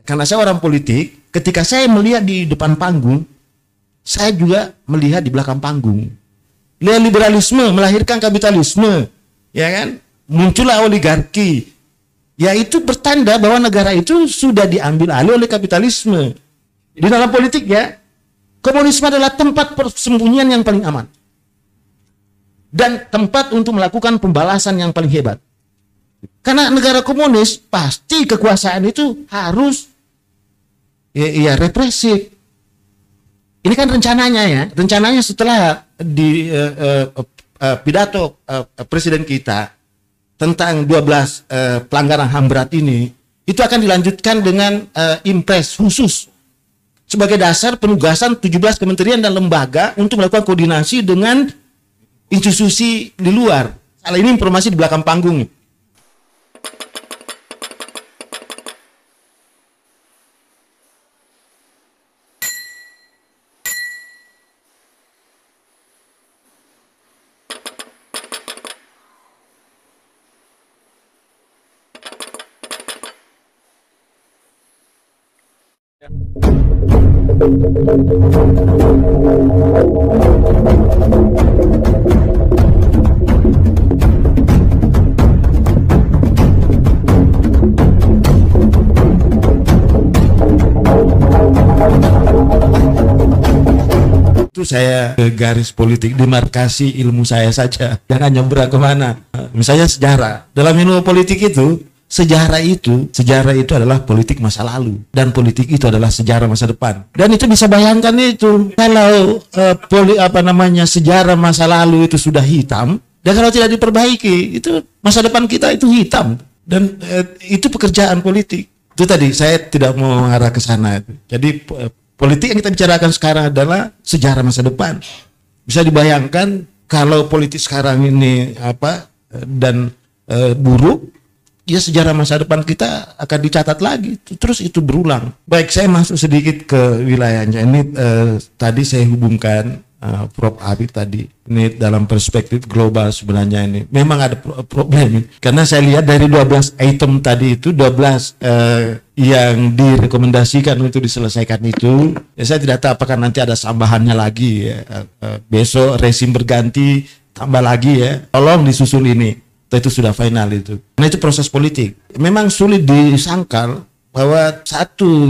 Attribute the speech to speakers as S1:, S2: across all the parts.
S1: karena saya orang politik, ketika saya melihat di depan panggung, saya juga melihat di belakang panggung. Liberalisme melahirkan kapitalisme, ya kan? Muncullah oligarki. Ya itu bertanda bahwa negara itu sudah diambil alih oleh kapitalisme. Di dalam politik ya, komunisme adalah tempat persembunyian yang paling aman. Dan tempat untuk melakukan pembalasan yang paling hebat. Karena negara komunis pasti kekuasaan itu harus ya represif. Ini kan rencananya ya, rencananya setelah di pidato presiden kita tentang 12 pelanggaran HAM berat ini, itu akan dilanjutkan dengan impres khusus sebagai dasar penugasan 17 kementerian dan lembaga untuk melakukan koordinasi dengan institusi di luar. Salah ini informasi di belakang panggung. Itu saya ke garis politik, demarkasi ilmu saya saja, jangan nyebrang kemana. Misalnya sejarah, dalam ilmu politik itu sejarah itu adalah politik masa lalu, dan politik itu adalah sejarah masa depan. Dan itu bisa bayangkan itu kalau sejarah masa lalu itu sudah hitam, dan kalau tidak diperbaiki itu masa depan kita itu hitam. Dan itu pekerjaan politik. Itu tadi saya tidak mau mengarah ke sana. Jadi politik yang kita bicarakan sekarang adalah sejarah masa depan. Bisa dibayangkan kalau politik sekarang ini dan buruk, ya sejarah masa depan kita akan dicatat lagi, terus itu berulang. Baik, saya masuk sedikit ke wilayahnya. Ini tadi saya hubungkan Prof. Abi tadi. Ini dalam perspektif global sebenarnya ini. Memang ada problem. Karena saya lihat dari 12 item tadi itu, 12 yang direkomendasikan untuk diselesaikan itu, ya saya tidak tahu apakah nanti ada tambahannya lagi ya. Besok rezim berganti, tambah lagi ya. Tolong disusul ini. Itu sudah final itu. Nah itu proses politik. Memang sulit disangkal bahwa satu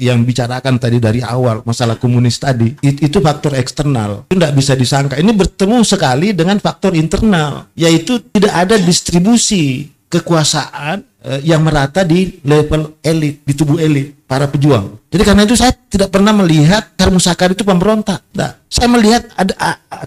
S1: yang bicarakan tadi dari awal, masalah komunis tadi, itu faktor eksternal. Itu tidak bisa disangka. Ini bertemu sekali dengan faktor internal, yaitu tidak ada distribusi kekuasaan yang merata di level elit, di tubuh elit, para pejuang. Jadi karena itu saya tidak pernah melihat Karmusakar itu pemberontak. Nah, saya melihat ada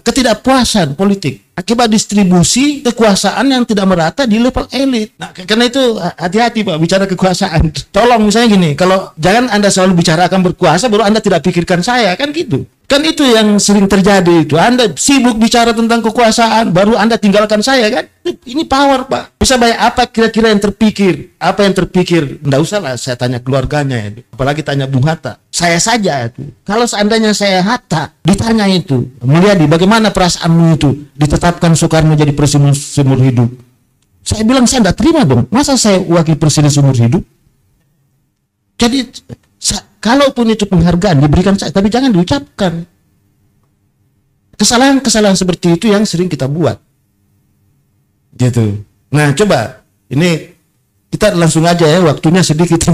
S1: ketidakpuasan politik akibat distribusi kekuasaan yang tidak merata di level elit. Nah, karena itu hati-hati Pak bicara kekuasaan. Tolong misalnya gini, kalau jangan Anda selalu bicara akan berkuasa baru Anda tidak pikirkan saya, kan gitu. Kan itu yang sering terjadi itu. Anda sibuk bicara tentang kekuasaan, baru Anda tinggalkan saya kan? Ini power Pak. Bisa banyak apa kira-kira yang terpikir? Apa yang terpikir? Nggak usah lah saya tanya keluarganya itu. Apalagi tanya Bung Hatta. Saya saja itu. Kalau seandainya saya Hatta, ditanya itu, Mulyadi, bagaimana perasaanmu itu ditetapkan Soekarno jadi presiden seumur hidup? Saya bilang saya nggak terima dong. Masa saya wakil presiden seumur hidup? Jadi kalaupun itu penghargaan diberikan saya, tapi jangan diucapkan. Kesalahan-kesalahan seperti itu yang sering kita buat. Gitu. Nah, coba ini kita langsung aja ya, waktunya sedikit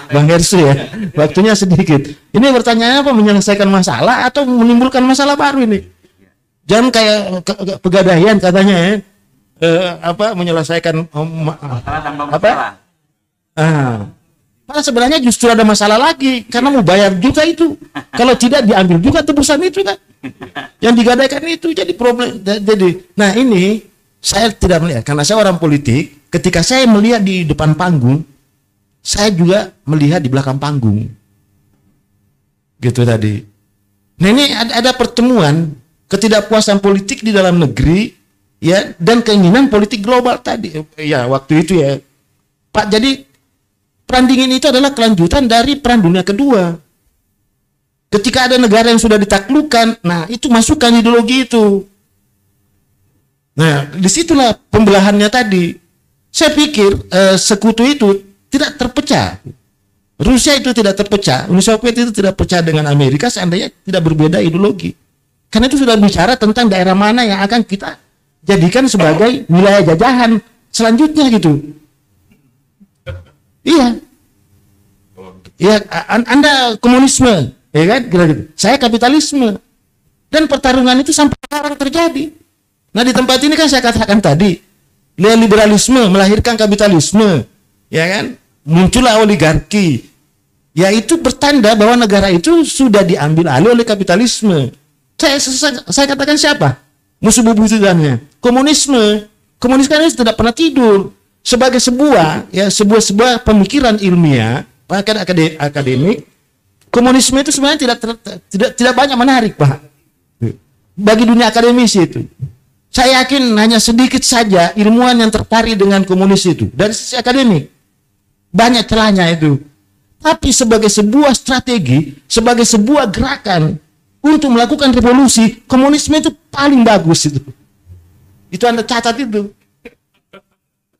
S1: Bang Hersu ya. Waktunya sedikit. Ini pertanyaannya apa? Menyelesaikan masalah atau menimbulkan masalah baru ini? Jangan kayak pegadaian katanya ya. Menyelesaikan apa? Padahal sebenarnya justru ada masalah lagi karena mau bayar juga itu. Kalau tidak diambil juga tebusan itu kan. Yang digadaikan itu jadi problem. Jadi, nah ini saya tidak melihat karena saya orang politik. Ketika saya melihat di depan panggung, saya juga melihat di belakang panggung. Gitu tadi. Nah ini ada pertemuan ketidakpuasan politik di dalam negeri ya dan keinginan politik global tadi. Ya waktu itu ya. Pak, jadi perang dingin itu adalah kelanjutan dari perang dunia kedua. Ketika ada negara yang sudah ditaklukkan, nah itu masukkan ideologi itu. Nah, disitulah pembelahannya tadi. Saya pikir sekutu itu tidak terpecah. Rusia itu tidak terpecah, Uni Soviet itu tidak pecah dengan Amerika seandainya tidak berbeda ideologi. Karena itu sudah bicara tentang daerah mana yang akan kita jadikan sebagai wilayah jajahan selanjutnya gitu. Iya. Ya, Anda komunisme, ya kan? Gitu. Saya kapitalisme. Dan pertarungan itu sampai sekarang terjadi. Nah, di tempat ini kan saya katakan tadi, liberalisme melahirkan kapitalisme, ya kan? Muncullah oligarki. Ya, itu bertanda bahwa negara itu sudah diambil alih oleh kapitalisme. Saya katakan siapa? Musuh bebuyutannya. Komunisme. Komunis kan tidak pernah tidur. Sebagai sebuah pemikiran ilmiah, bahkan akademik, komunisme itu sebenarnya tidak banyak menarik, Pak. Bagi dunia akademisi itu. Saya yakin hanya sedikit saja ilmuwan yang tertarik dengan komunis itu. Dari sisi akademik. Banyak celahnya itu. Tapi sebagai sebuah strategi, sebagai sebuah gerakan untuk melakukan revolusi, komunisme itu paling bagus itu. Itu Anda catat itu.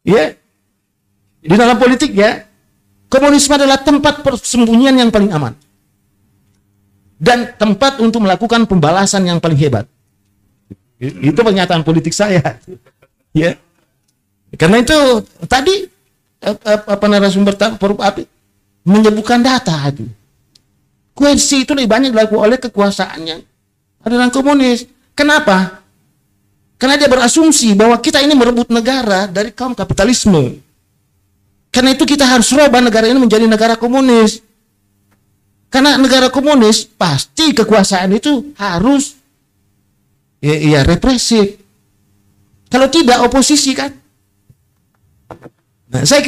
S1: Ya. Di dalam politik ya, komunisme adalah tempat persembunyian yang paling aman. Dan tempat untuk melakukan pembalasan yang paling hebat. Itu pernyataan politik saya. Ya. Karena itu tadi narasumber menyebutkan data itu. Koersi itu lebih banyak dilakukan oleh kekuasaannya ada dalam komunis. Kenapa? Karena dia berasumsi bahwa kita ini merebut negara dari kaum kapitalisme. Karena itu kita harus rubah negara ini menjadi negara komunis. Karena negara komunis pasti kekuasaan itu harus represif. Kalau tidak oposisi kan. Nah, saya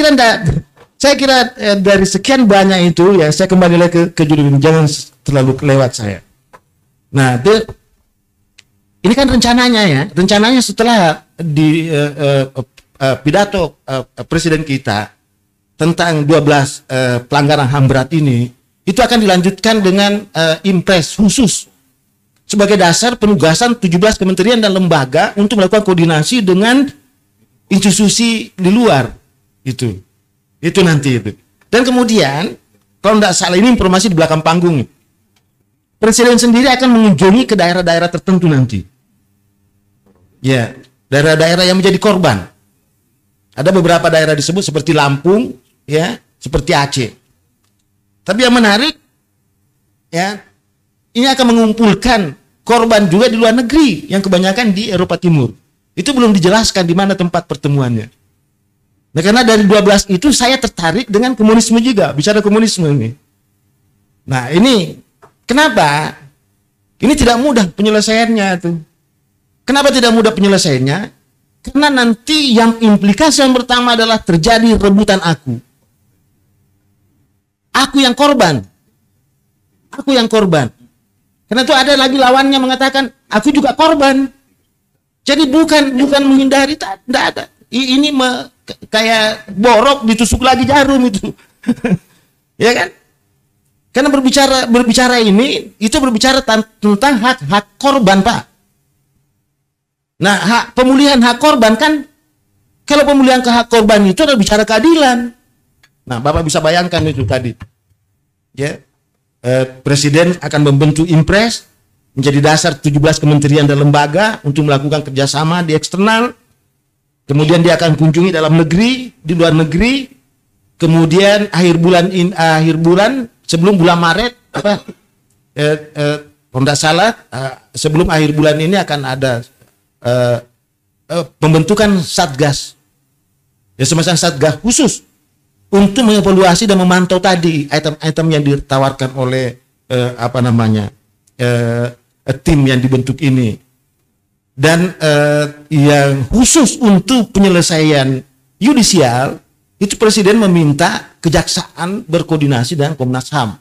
S1: kira dari sekian banyak itu ya saya kembali lagi ke judul ini, jangan terlalu lewat saya. Nah, ini kan rencananya setelah di pidato presiden kita tentang 12 pelanggaran HAM berat ini, itu akan dilanjutkan dengan impres khusus sebagai dasar penugasan 17 kementerian dan lembaga untuk melakukan koordinasi dengan institusi di luar itu nanti itu. Dan kemudian kalau tidak salah ini informasi di belakang panggung, presiden sendiri akan mengunjungi ke daerah-daerah tertentu nanti. Ya, daerah-daerah yang menjadi korban. Ada beberapa daerah disebut seperti Lampung, ya, seperti Aceh. Tapi yang menarik, ya, ini akan mengumpulkan korban juga di luar negeri yang kebanyakan di Eropa Timur. Itu belum dijelaskan di mana tempat pertemuannya. Nah, karena dari 12 itu saya tertarik dengan komunisme juga, bicara komunisme ini. Nah, ini kenapa? Ini tidak mudah penyelesaiannya tuh. Kenapa tidak mudah penyelesaiannya? Karena nanti yang implikasi yang pertama adalah terjadi rebutan aku. Aku yang korban. Aku yang korban. Karena itu ada lagi lawannya mengatakan, aku juga korban. Jadi bukan menghindari, tidak ada. Ini kayak borok ditusuk lagi jarum itu. Ya kan? Karena berbicara ini, itu berbicara tentang hak korban, Pak. Nah, pemulihan hak korban kan, kalau pemulihan hak korban itu adalah bicara keadilan. Nah, Bapak bisa bayangkan itu tadi. Ya, Presiden akan membentuk impres menjadi dasar 17 kementerian dan lembaga untuk melakukan kerjasama di eksternal. Kemudian dia akan kunjungi dalam negeri, di luar negeri. Kemudian akhir bulan sebelum bulan Maret kalau tidak salah sebelum akhir bulan ini akan ada pembentukan satgas, ya semacam satgas khusus untuk mengevaluasi dan memantau tadi item-item yang ditawarkan oleh tim yang dibentuk ini. Dan yang khusus untuk penyelesaian yudisial itu presiden meminta kejaksaan berkoordinasi dengan Komnas HAM.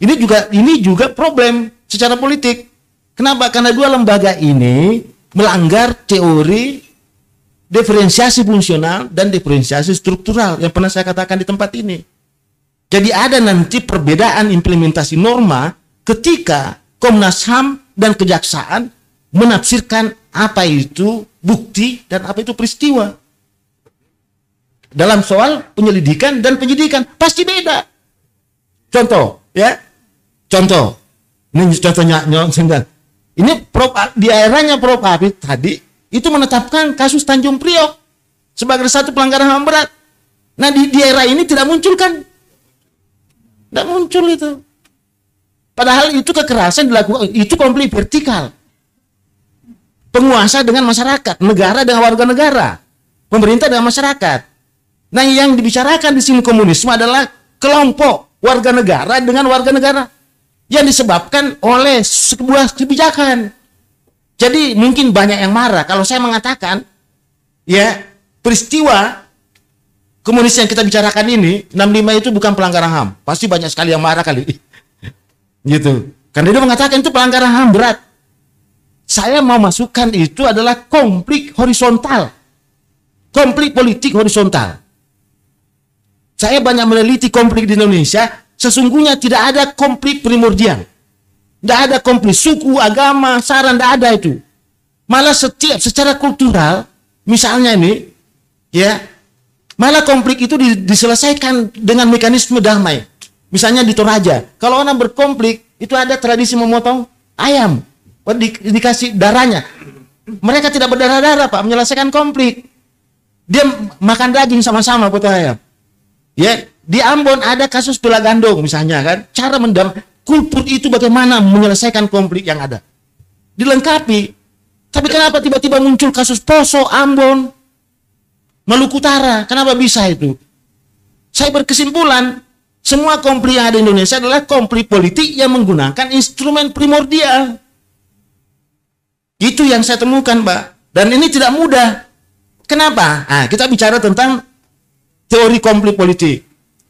S1: Ini juga problem secara politik. Kenapa? Karena dua lembaga ini melanggar teori diferensiasi fungsional dan diferensiasi struktural yang pernah saya katakan di tempat ini. Jadi ada nanti perbedaan implementasi norma ketika Komnas HAM dan kejaksaan menafsirkan apa itu bukti dan apa itu peristiwa. Dalam soal penyelidikan dan penyidikan pasti beda. Contoh, ya. Contoh. Ini contohnya ini di eranya Prof. Habib tadi itu menetapkan kasus Tanjung Priok sebagai satu pelanggaran HAM berat. Nah, di era ini tidak muncul kan? Tidak muncul itu. Padahal itu kekerasan dilakukan, itu konflik vertikal. Penguasa dengan masyarakat, negara dengan warga negara, pemerintah dengan masyarakat. Nah, yang dibicarakan di sini komunisme adalah kelompok warga negara dengan warga negara yang disebabkan oleh sebuah kebijakan. Jadi mungkin banyak yang marah kalau saya mengatakan ya peristiwa komunis yang kita bicarakan ini 65 itu bukan pelanggaran HAM. Pasti banyak sekali yang marah kali. Gitu. Karena dia mengatakan itu pelanggaran HAM berat. Saya mau masukkan itu adalah konflik horizontal. Konflik politik horizontal. Saya banyak meneliti konflik di Indonesia, sesungguhnya tidak ada konflik primordial. Tidak ada konflik suku, agama, sara, tidak ada itu. Malah setiap secara kultural, misalnya ini, ya, malah konflik itu diselesaikan dengan mekanisme damai. Misalnya di Toraja, kalau orang berkonflik, itu ada tradisi memotong ayam, dikasih darahnya. Mereka tidak berdarah-darah, Pak, menyelesaikan konflik. Dia makan daging sama-sama, potong ayam. Ya, di Ambon ada kasus Pila Gandong misalnya kan, cara kultur itu bagaimana menyelesaikan konflik yang ada. Dilengkapi. Tapi kenapa tiba-tiba muncul kasus Poso, Ambon, Maluku Utara? Kenapa bisa itu? Saya berkesimpulan, semua konflik yang ada di Indonesia adalah konflik politik yang menggunakan instrumen primordial. Itu yang saya temukan, Pak. Dan ini tidak mudah. Kenapa? Nah, kita bicara tentang teori konflik politik.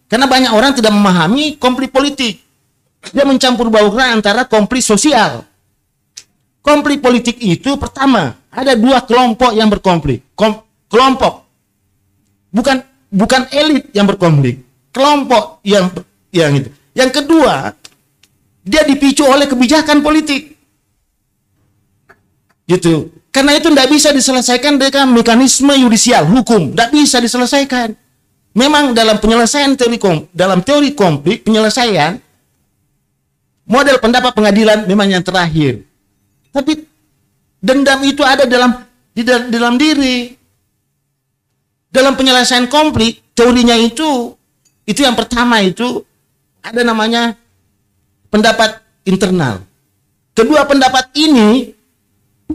S1: Karena banyak orang tidak memahami konflik politik. Dia mencampur baurkan antara konflik sosial. Konflik politik itu pertama, ada dua kelompok yang berkonflik. Kelompok. Bukan elit yang berkonflik. Kelompok yang itu. Yang kedua, dia dipicu oleh kebijakan politik. Gitu. Karena itu tidak bisa diselesaikan dengan mekanisme yudisial, hukum. Tidak bisa diselesaikan. Memang dalam penyelesaian dalam teori konflik, penyelesaian model pendapat pengadilan memang yang terakhir. Tapi dendam itu ada dalam diri. Dalam penyelesaian konflik, teorinya itu yang pertama itu ada namanya pendapat internal. Kedua pendapat ini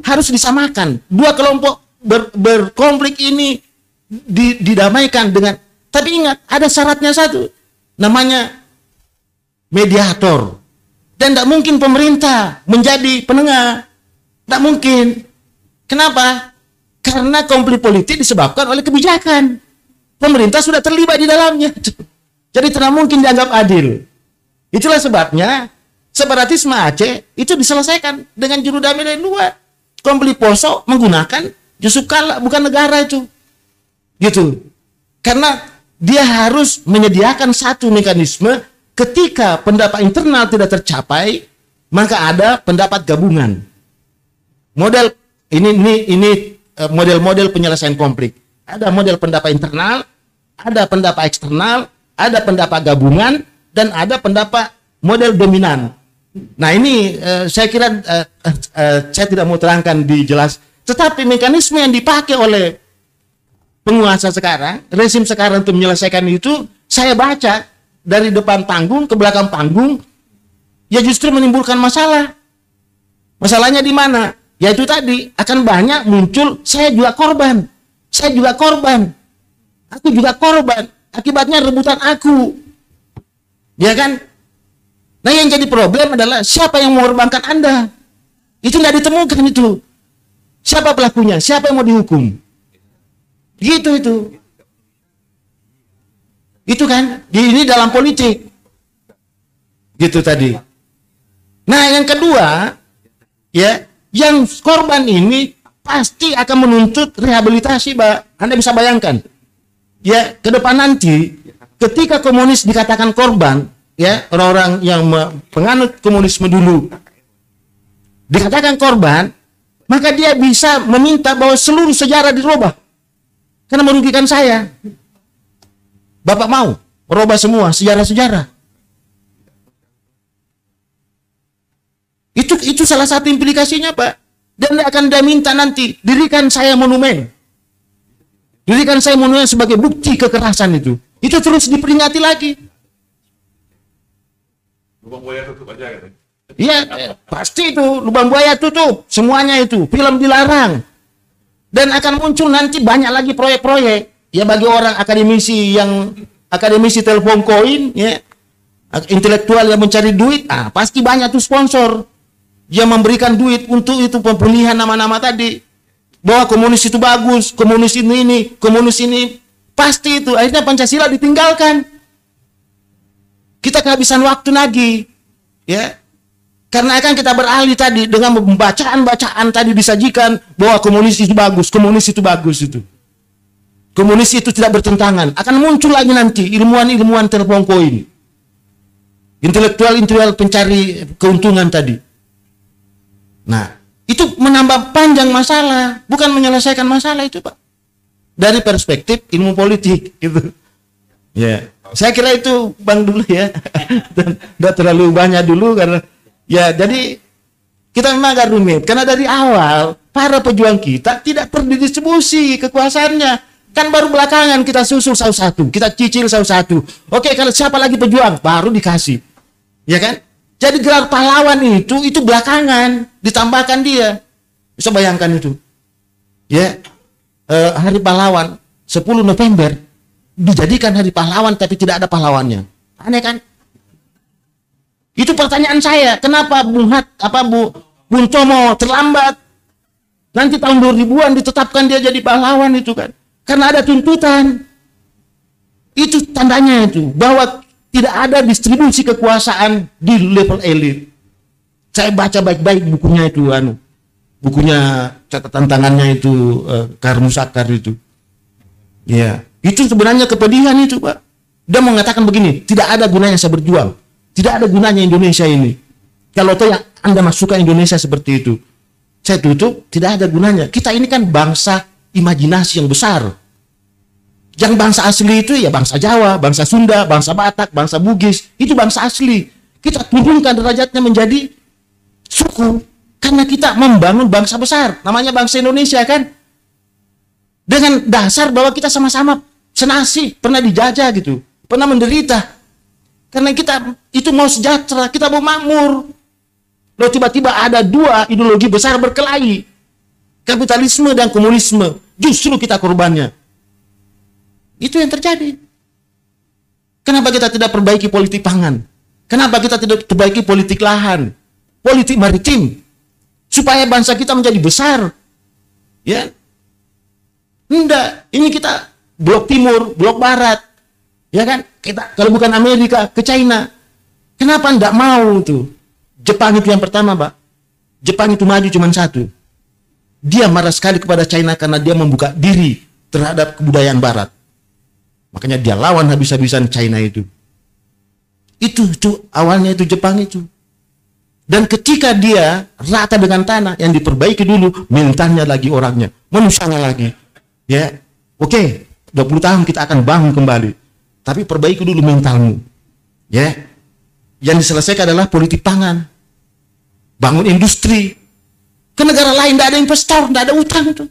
S1: harus disamakan. Dua kelompok berkonflik ini didamaikan dengan. Tapi ingat, ada syaratnya satu. Namanya mediator. Dan tidak mungkin pemerintah menjadi penengah. Tidak mungkin. Kenapa? Karena konflik politik disebabkan oleh kebijakan. Pemerintah sudah terlibat di dalamnya. Jadi tidak mungkin dianggap adil. Itulah sebabnya separatisme Aceh itu diselesaikan dengan juru damai dari luar. Konflik Poso menggunakan Yusuf Kala, bukan negara itu. Gitu. Karena dia harus menyediakan satu mekanisme ketika pendapat internal tidak tercapai, maka ada pendapat gabungan. Model ini model-model penyelesaian konflik. Ada model pendapat internal, ada pendapat eksternal, ada pendapat gabungan, dan ada pendapat model dominan. Nah ini saya kira saya tidak mau terangkan dijelas. Tetapi mekanisme yang dipakai oleh penguasa sekarang, rezim sekarang untuk menyelesaikan itu, saya baca dari depan panggung ke belakang panggung, ya justru menimbulkan masalah. Masalahnya di mana? Yaitu tadi, akan banyak muncul, saya juga korban. Saya juga korban. Aku juga korban. Akibatnya rebutan aku. Ya kan? Nah yang jadi problem adalah siapa yang mengorbankan Anda? Itu tidak ditemukan itu. Siapa pelakunya? Siapa yang mau dihukum? Gitu itu. Itu kan, ini dalam politik. Gitu tadi. Nah, yang kedua, ya, yang korban ini pasti akan menuntut rehabilitasi, Pak. Anda bisa bayangkan. Ya, ke depan nanti ketika komunis dikatakan korban, ya, orang-orang yang penganut komunisme dulu dikatakan korban, maka dia bisa meminta bahwa seluruh sejarah dirubah. Karena merugikan saya. Bapak mau merubah semua sejarah-sejarah. Itu salah satu implikasinya, Pak. Dan dia minta nanti, dirikan saya monumen. Dirikan saya monumen sebagai bukti kekerasan itu. Itu terus diperingati lagi.
S2: Lubang buaya tutup aja kan?
S1: Iya, pasti itu. Lubang buaya tutup. Semuanya itu. Film dilarang. Dan akan muncul nanti banyak lagi proyek-proyek. Ya bagi orang akademisi telepon koin, ya, intelektual yang mencari duit, pasti banyak tuh sponsor yang memberikan duit untuk itu pemulihan nama-nama tadi. Bahwa komunis itu bagus, komunis ini, komunis ini. Pasti itu. Akhirnya Pancasila ditinggalkan. Kita kehabisan waktu lagi. Ya. Karena akan kita beralih tadi dengan bacaan-bacaan tadi disajikan bahwa komunis itu bagus, komunis itu bagus itu. Komunis itu tidak bertentangan. Akan muncul lagi nanti ilmuwan-ilmuwan telepon koin. Intelektual pencari keuntungan tadi. Nah, itu menambah panjang masalah, bukan menyelesaikan masalah itu, Pak. Dari perspektif ilmu politik gitu. Ya, saya kira itu Bang dulu ya. Dan enggak terlalu banyak dulu karena ya, jadi kita memang agak rumit karena dari awal para pejuang kita tidak terdistribusi kekuasaannya. Kan baru belakangan kita susul satu-satu, kita cicil satu-satu. Oke, kalau siapa lagi pejuang baru dikasih. Ya kan? Jadi gelar pahlawan itu belakangan ditambahkan dia. Bisa bayangkan itu. Ya. Hari pahlawan 10 November dijadikan hari pahlawan tapi tidak ada pahlawannya. Aneh kan? Itu pertanyaan saya, kenapa Bung Tomo terlambat? Nanti tahun 2000-an ditetapkan dia jadi pahlawan itu kan. Karena ada tuntutan. Itu tandanya itu bahwa tidak ada distribusi kekuasaan di level elit. Saya baca baik-baik bukunya itu bukunya catatan tangannya itu Karl Musakar itu. Ya, itu sebenarnya kepedihan itu, Pak. Dia mengatakan begini, tidak ada gunanya saya berjuang. Tidak ada gunanya Indonesia ini. Kalau toh yang Anda masukkan Indonesia seperti itu, saya tutup, tidak ada gunanya. Kita ini kan bangsa imajinasi yang besar. Yang bangsa asli itu ya bangsa Jawa, bangsa Sunda, bangsa Batak, bangsa Bugis. Itu bangsa asli. Kita turunkan derajatnya menjadi suku. Karena kita membangun bangsa besar. Namanya bangsa Indonesia kan. Dengan dasar bahwa kita sama-sama senasib, pernah dijajah gitu. Pernah menderita. Karena kita itu mau sejahtera, kita mau makmur. Lalu tiba-tiba ada dua ideologi besar berkelahi. Kapitalisme dan komunisme. Justru kita korbannya. Itu yang terjadi. Kenapa kita tidak perbaiki politik pangan? Kenapa kita tidak perbaiki politik lahan? Politik maritim. Supaya bangsa kita menjadi besar. Ya. Enggak. Ini kita blok timur, blok barat. Ya kan? Kita kalau bukan Amerika ke China. Kenapa enggak mau tuh? Jepang itu yang pertama, Pak. Jepang itu maju cuma satu. Dia marah sekali kepada China karena dia membuka diri terhadap kebudayaan barat. Makanya dia lawan habis-habisan China itu. Itu awalnya itu Jepang itu. Dan ketika dia rata dengan tanah, yang diperbaiki dulu mentalnya lagi orangnya, manusianya lagi. Ya, oke, 20 tahun kita akan bangun kembali. Tapi perbaiki dulu mentalmu. Ya. Yang diselesaikan adalah politik pangan. Bangun industri. Ke negara lain tidak ada investor, tidak ada utang itu.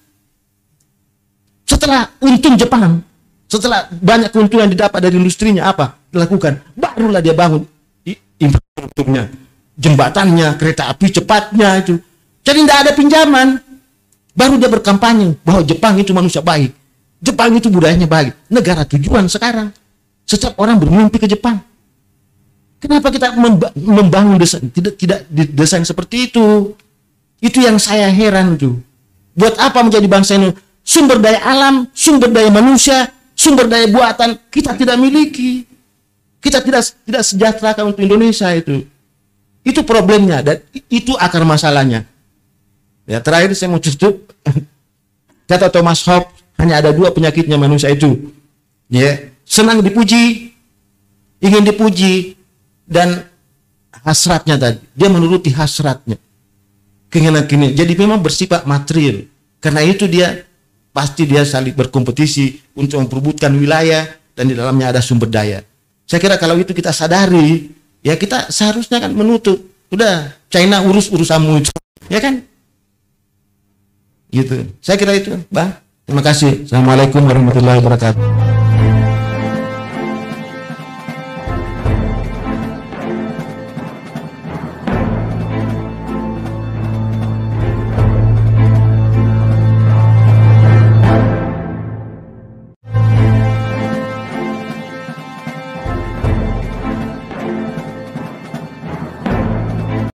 S1: Setelah untung Jepang, setelah banyak keuntungan didapat dari industrinya, apa dilakukan? Barulah dia bangun infrastrukturnya, jembatannya, kereta api cepatnya itu. Jadi tidak ada pinjaman. Baru dia berkampanye bahwa Jepang itu manusia baik, Jepang itu budayanya baik, negara tujuan sekarang. Setiap orang bermimpi ke Jepang. Kenapa kita membangun desain tidak didesain seperti itu? Itu yang saya heran tuh. Buat apa menjadi bangsa ini? Sumber daya alam, sumber daya manusia, sumber daya buatan kita tidak miliki. Kita tidak sejahtera untuk Indonesia itu. Itu problemnya dan itu akar masalahnya. Ya, terakhir saya mau tutup. Kata Thomas Hobbes, hanya ada dua penyakitnya manusia itu. Ya, senang dipuji, ingin dipuji, dan hasratnya tadi. Dia menuruti hasratnya. Keinginan. Jadi memang bersifat material. Karena itu dia pasti dia saling berkompetisi untuk memperebutkan wilayah dan di dalamnya ada sumber daya. Saya kira kalau itu kita sadari, ya kita seharusnya kan menutup Udah, China urus urusanmu itu. Ya kan? Gitu. Saya kira itu, Bang. Terima kasih. Assalamualaikum warahmatullahi wabarakatuh.